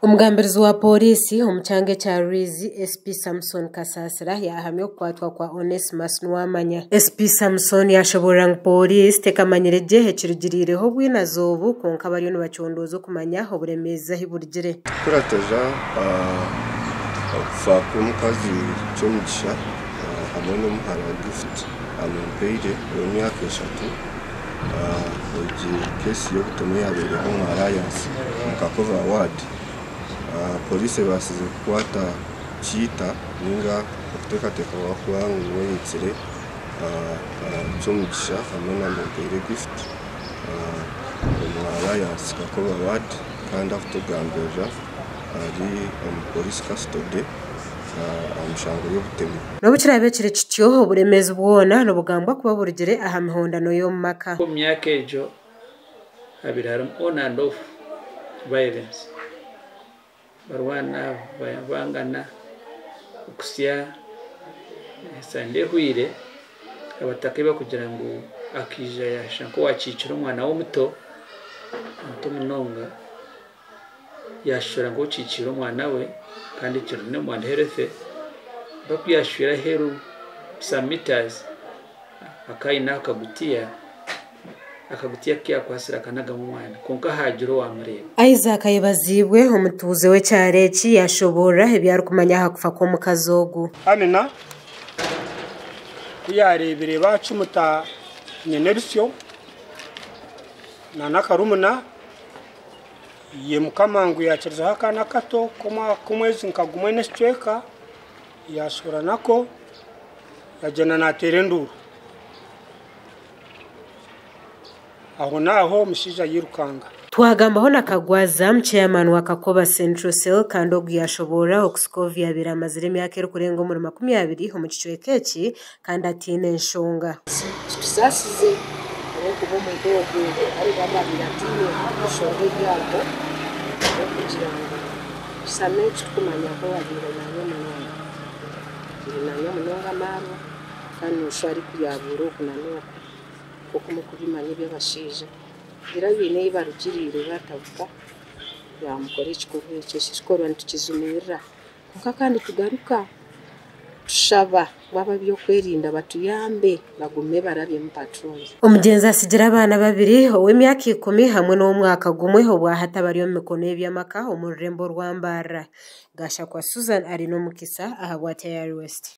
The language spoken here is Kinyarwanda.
Umugambirizi wa polisi umucange cha Rizi SP Samson Kasasira yahamye kwatwa kwa Onesimus Nwamanya. SP Samson yashobora polisi tekamanyire hecirugirireho bwinazobu konka bari no bacondozo kumanya oburemeza hiburigire kurateja fa kumukazi cy'umugisha hamwe n'umuhara gift amupeire y'imyaka 3 kesi yo gutumya yabereho mu alliance mukakova award polisi basize kwata chita ninga kutekateka wakwangu weyitsire cy'umugisha hamwe n'amupeire gift mu alliance kakova award kandi afutugambira ari polisi custody amushango y'ubutemi no bukirabe kire kityo oburemezi bwona no bugambwa kuba burugire aha mihondano yo maka ku myaka ejo abiraram on and off violence barwana bangana ukusya sande huire abatakeba kugira ngo akija yashanko wacicira umwana wo muto munonga yashora ngo cicira umwana we kandi cyo ne mu herefe bakwiyashira heru some meters akaina akagutia kya kwasira kanaga mu mwana konka hajiro wa mureba Isaac yibazibwe umutuze we cyareki yashobora ibyari kumanya hakufa ko mu kazogu amena yarebere bacumuta nyenerisyo na nakarumuna ye mukamangu yakiriza hakana kato kumwezi nkagumwe n'iceka yashora nako yajana na terenduru aho naho mushija yirukanga twagambaho nakagwaza chairman wa Kakoba Central Cell kandi ogiyashobora Oxcovia biramazire myaka kurenga muri 20 mu cicwe keki kandi atine nshonga sasize kubo mu dogo ari baba biratine shonge byabo kugira ngo sameje kumanya ko babira nanyo munonga maro kandi ushari kuyaburo kunanoko kuko mukubimanye byabashije gira bine ibarugirire batavuka yamukore ikikorwa cy'ishikoro ntukizumira kuko kandi tugaruka shaba baba byo kwerinda batuyambe bagume barabye mu patrol umugenza asigira abana babiri owe myaka 10 hamwe no mwaka gumwe ho bwahata bari yo mikono y'byamaka umurembo rwambara gasha kwa Susan ari no mukisa aha bwa Tayari West.